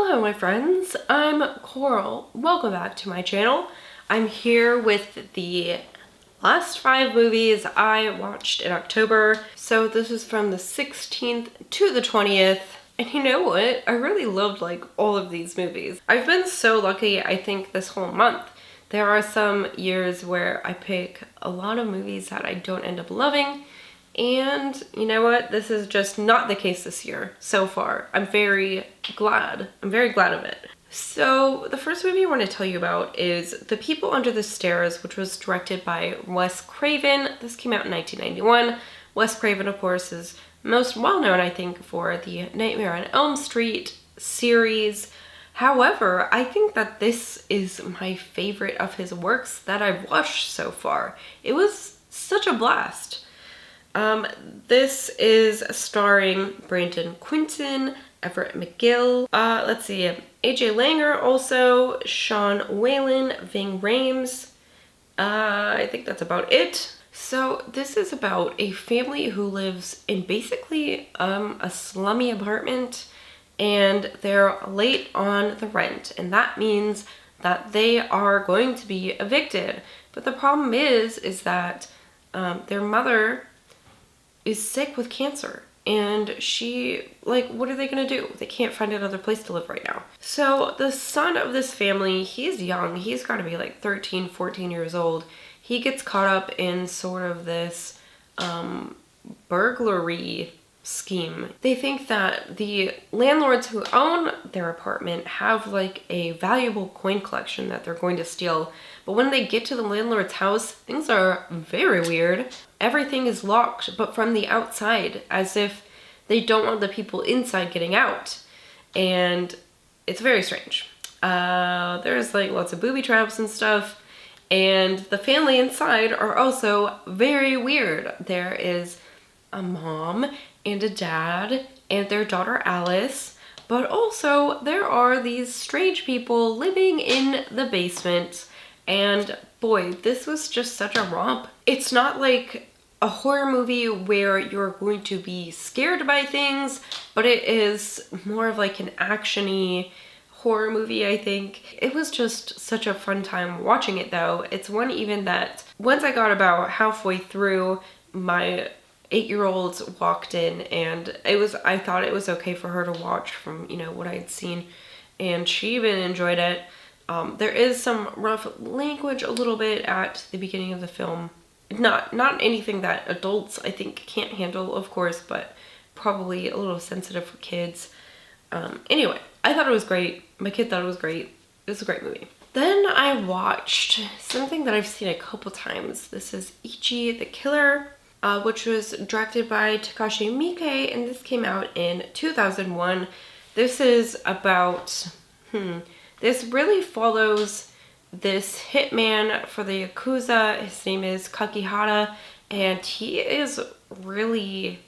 Hello my friends, I'm Coral. Welcome back to my channel. I'm here with the last 5 movies I watched in October. So this is from the 16th to the 20th. And you know what? I really loved all of these movies. I've been so lucky, I think, this whole month. There are some years where I pick a lot of movies that I don't end up loving. And you know what? This is just not the case this year so far. I'm very glad. I'm very glad of it. So the first movie I want to tell you about is The People Under the Stairs, which was directed by Wes Craven. This came out in 1991. Wes Craven, of course, is most well known, I think, for the Nightmare on Elm Street series. However, I think that this is my favorite of his works that I've watched so far. It was such a blast. This is starring Brandon Quinton, Everett McGill, let's see, AJ Langer also, Sean Whalen, Ving Rhames, I think that's about it. So this is about a family who lives in basically a slummy apartment, and they're late on the rent, and that means that they are going to be evicted. But the problem is that their mother is sick with cancer, and what are they gonna do? They can't find another place to live right now. So the son of this family, he's young, he's gotta be 13, 14 years old. He gets caught up in sort of this burglary scheme. They think that the landlords who own their apartment have a valuable coin collection that they're going to steal. But when they get to the landlord's house, things are very weird. Everything is locked, but from the outside, as if they don't want the people inside getting out. And it's very strange. There's lots of booby traps and stuff. And the family inside are also very weird. There is a mom and a dad and their daughter Alice, but also there are these strange people living in the basement. And boy, this was just such a romp. It's not like a horror movie where you're going to be scared by things, but it is more of an action-y horror movie, I think. It was just such a fun time watching it though. It's one even that once I got about halfway through, my 8-year-old walked in, and I thought it was okay for her to watch from, what I had seen, and she even enjoyed it. There is some rough language a little bit at the beginning of the film. Not anything that adults, I think, can't handle, of course, but probably a little sensitive for kids. Anyway, I thought it was great. My kid thought it was great. It was a great movie. Then I watched something that I've seen a couple times. This is Ichi the Killer, which was directed by Takashi Miike, and this came out in 2001. This is about, this really follows this hitman for the Yakuza. His name is Kakihara, and he is really,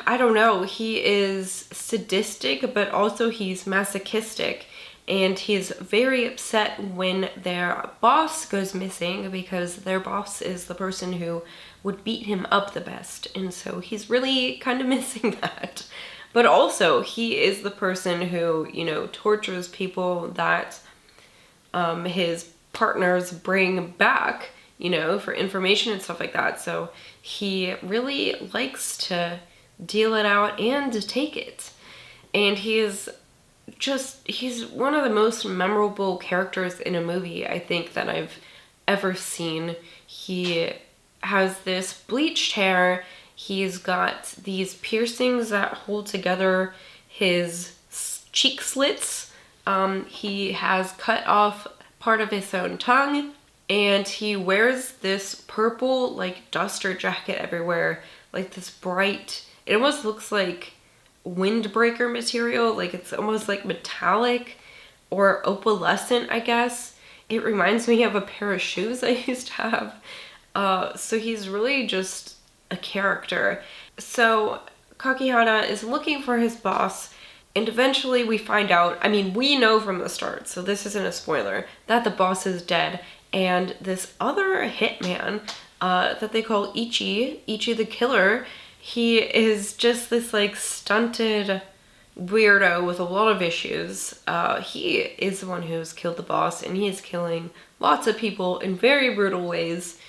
I don't know, he is sadistic, but also he's masochistic. And he's very upset when their boss goes missing, because their boss is the person who would beat him up the best. And so he's really kind of missing that. But also he is the person who, tortures people that his partners bring back, for information and stuff like that. So he really likes to deal it out and to take it. And he's one of the most memorable characters in a movie, I think, that I've ever seen. He has this bleached hair. He's got these piercings that hold together his cheek slits. He has cut off part of his own tongue, and he wears this purple duster jacket everywhere, this bright, it almost looks like windbreaker material, it's almost metallic or opalescent, I guess. It reminds me of a pair of shoes I used to have. So he's really just a character. So Kakihara is looking for his boss, and eventually we find out, we know from the start, so this isn't a spoiler, that the boss is dead, and this other hitman that they call Ichi the Killer, he is just this stunted weirdo with a lot of issues. He is the one who's killed the boss, and he is killing lots of people in very brutal ways.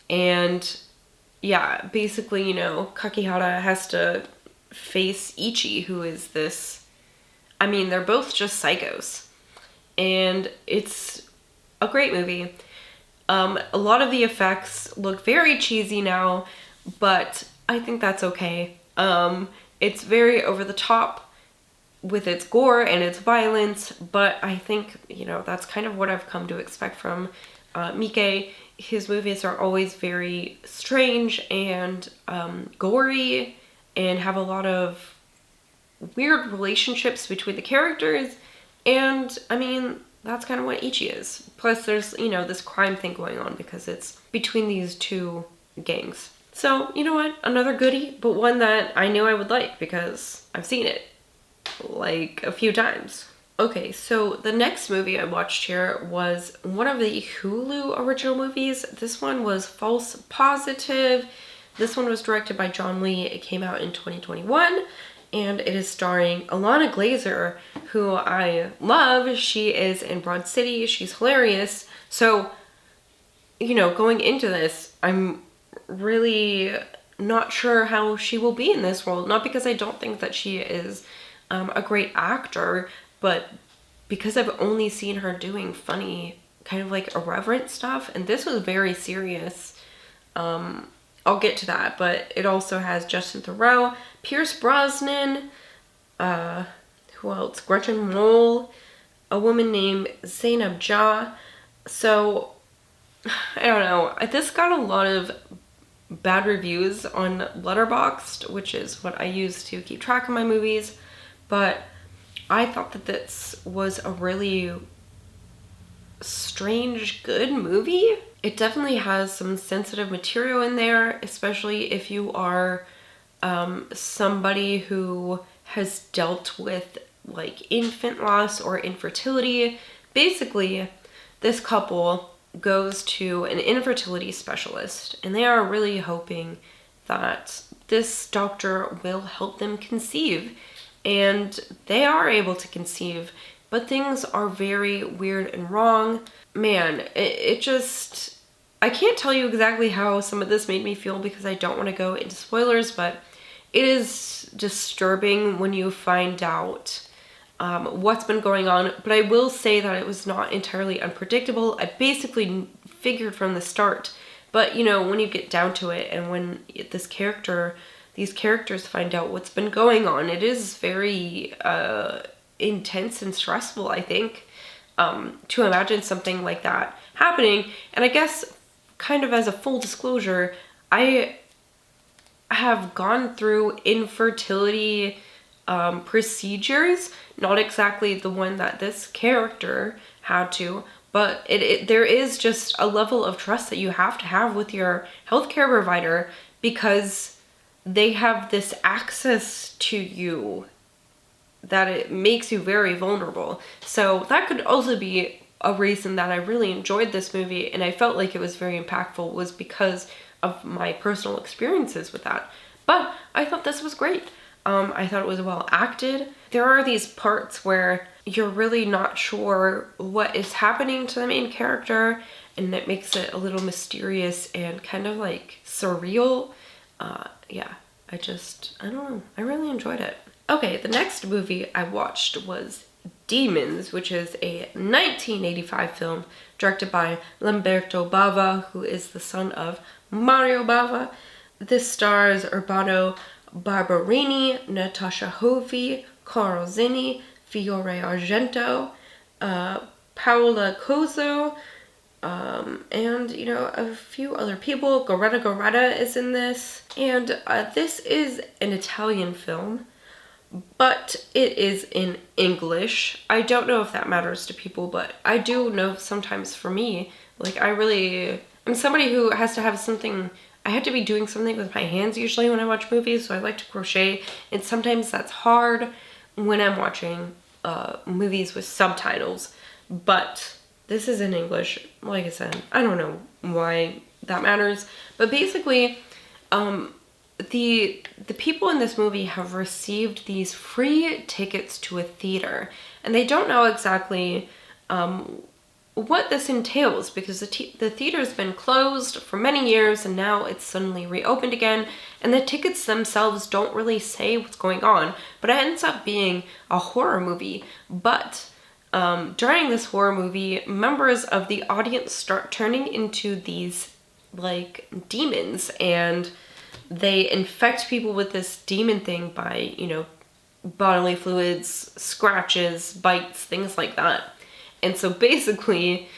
And yeah, basically, you know, Kakihara has to face Ichi, who is this, I mean, they're both just psychos. And it's a great movie. A lot of the effects look very cheesy now, but I think that's okay. It's very over the top with its gore and its violence, but I think, you know, that's kind of what I've come to expect from Miike. His movies are always very strange and gory and have a lot of weird relationships between the characters, and I mean, that's kind of what Ichi is. Plus there's, you know, this crime thing going on because it's between these two gangs. So, you know what? Another goodie, but one that I knew I would like because I've seen it like a few times. Okay, so the next movie I watched here was one of the Hulu original movies. This one was False Positive. This one was directed by John Lee. It came out in 2021, and it is starring Alana Glazer, who I love. She is in Broad City. She's hilarious. So, you know, going into this, I'm really not sure how she will be in this role. Not because I don't think that she is a great actor, but because I've only seen her doing funny, kind of like irreverent stuff, and this was very serious. I'll get to that, but it also has Justin Theroux, Pierce Brosnan, who else? Gretchen Mol, a woman named Zainab Jah. So, I don't know. This got a lot of bad reviews on Letterboxd, which is what I use to keep track of my movies, but I thought that this was a really strange, good movie. It definitely has some sensitive material in there, especially if you are somebody who has dealt with like infant loss or infertility. Basically, this couple goes to an infertility specialist, and they are really hoping that this doctor will help them conceive. And they are able to conceive, but things are very weird and wrong. Man, it just, I can't tell you exactly how some of this made me feel because I don't want to go into spoilers, but it is disturbing when you find out what's been going on. But I will say that it was not entirely unpredictable. I basically figured from the start, but you know, when you get down to it and when these characters find out what's been going on, it is very intense and stressful, I think, to imagine something like that happening. And I guess, kind of as a full disclosure, I have gone through infertility procedures, not exactly the one that this character had to, but there is just a level of trust that you have to have with your healthcare provider because they have this access to you that it makes you very vulnerable. So that could also be a reason that I really enjoyed this movie and I felt like it was very impactful, was because of my personal experiences with that. But I thought this was great. I thought it was well acted. There are these parts where you're really not sure what is happening to the main character, and it makes it a little mysterious and kind of like surreal. Yeah, I don't know. I really enjoyed it. Okay, the next movie I watched was Demons, which is a 1985 film directed by Lamberto Bava, who is the son of Mario Bava. This stars Urbano Barberini, Natasha Hovey, Carl Zinni, Fiore Argento, Paola Cozo, and, you know, a few other people. Goretta Goretta is in this. And this is an Italian film, but it is in English. I don't know if that matters to people, but I do know sometimes for me, like I'm somebody who has to have something, I have to be doing something with my hands usually when I watch movies, so I like to crochet, and sometimes that's hard when I'm watching movies with subtitles, but this is in English. Like I said, I don't know why that matters, but basically, the people in this movie have received these free tickets to a theater, and they don't know exactly what this entails, because the theater's been closed for many years and now it's suddenly reopened again, and the tickets themselves don't really say what's going on, but it ends up being a horror movie. But during this horror movie, members of the audience start turning into these like demons, and they infect people with this demon thing by, you know, bodily fluids, scratches, bites, things like that. And so basically,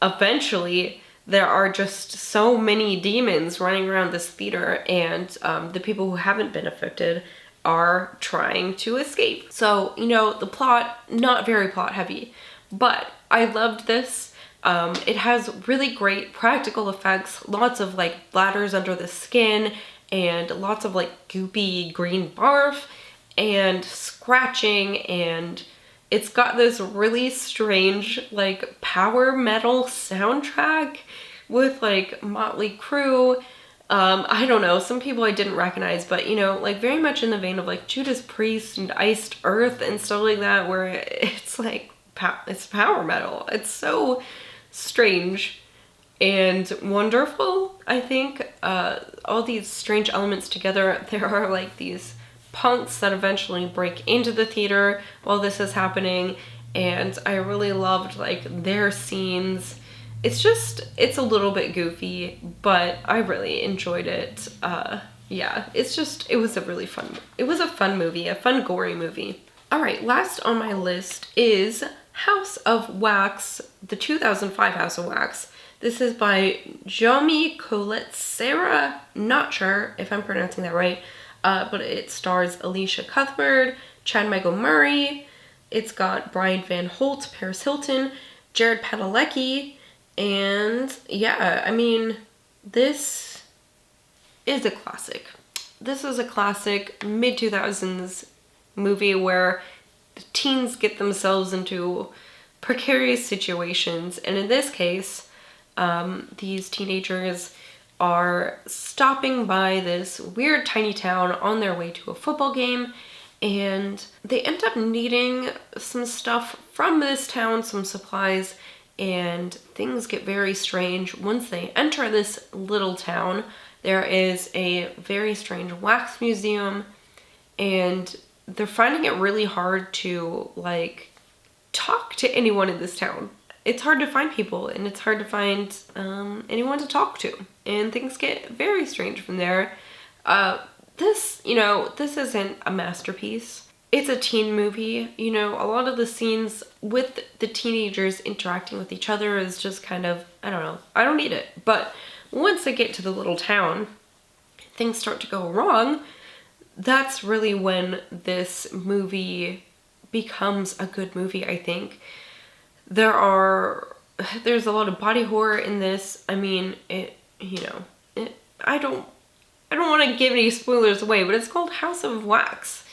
eventually, there are just so many demons running around this theater, and the people who haven't been affected are trying to escape. So, you know, the plot, not very plot heavy, but I loved this. It has really great practical effects, lots of like bladders under the skin, and lots of like goopy green barf, and scratching, and it's got this really strange like power metal soundtrack with like Motley Crue. I don't know, some people I didn't recognize, but you know, like very much in the vein of like Judas Priest and Iced Earth and stuff like that, where it's like it's power metal. It's so strange and wonderful, I think. All these strange elements together. There are like these punks that eventually break into the theater while this is happening, and I really loved like their scenes. It's a little bit goofy, but I really enjoyed it. Yeah, it was a fun movie, a fun gory movie. All right, last on my list is House of Wax, the 2005 House of Wax. This is by Jomi Colette-Serra, not sure if I'm pronouncing that right, but it stars Alicia Cuthbert, Chad Michael Murray. It's got Brian Van Holt, Paris Hilton, Jared Padalecki, and yeah, I mean, this is a classic. This is a classic mid-2000s movie where the teens get themselves into precarious situations, and in this case, these teenagers are stopping by this weird tiny town on their way to a football game, and they end up needing some stuff from this town, some supplies, and things get very strange. Once they enter this little town, there is a very strange wax museum, and they're finding it really hard to like talk to anyone in this town. It's hard to find people, and it's hard to find anyone to talk to, and things get very strange from there. This isn't a masterpiece. It's a teen movie. You know, a lot of the scenes with the teenagers interacting with each other is just kind of, I don't know, I don't need it. But once they get to the little town, things start to go wrong. That's really when this movie becomes a good movie, I think. There's a lot of body horror in this. I mean, I don't want to give any spoilers away, but it's called House of Wax.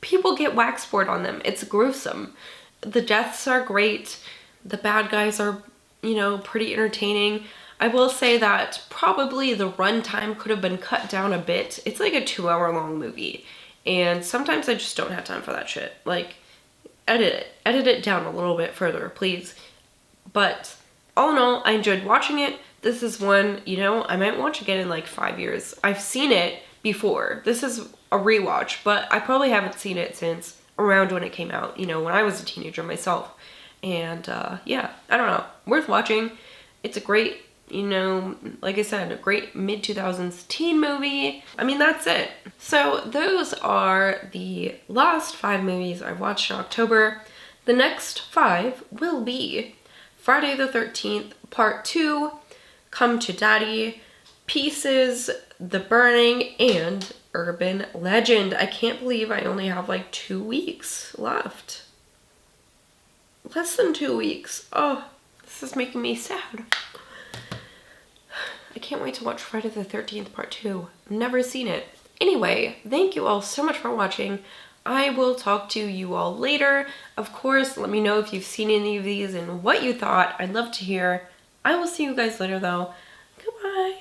People get wax poured on them. It's gruesome. The deaths are great. The bad guys are, pretty entertaining. I will say that probably the runtime could have been cut down a bit. It's like a 2-hour-long movie, and sometimes I just don't have time for that shit. Like, edit it down a little bit further, please. But all in all, I enjoyed watching it. This is one, I might watch again in like 5 years. I've seen it before. This is a rewatch, but I probably haven't seen it since around when it came out, when I was a teenager myself. And yeah, I don't know, worth watching. It's a great, like I said, a great mid-2000s teen movie. I mean, that's it. So those are the last 5 movies I watched in October. The next 5 will be Friday the 13th, Part 2, Come to Daddy, Pieces, The Burning, and Urban Legend. I can't believe I only have like 2 weeks left. Less than 2 weeks. Oh, this is making me sad. I can't wait to watch Friday the 13th Part 2. I've never seen it. Anyway, thank you all so much for watching. I will talk to you all later. Of course, let me know if you've seen any of these and what you thought. I'd love to hear. I will see you guys later though.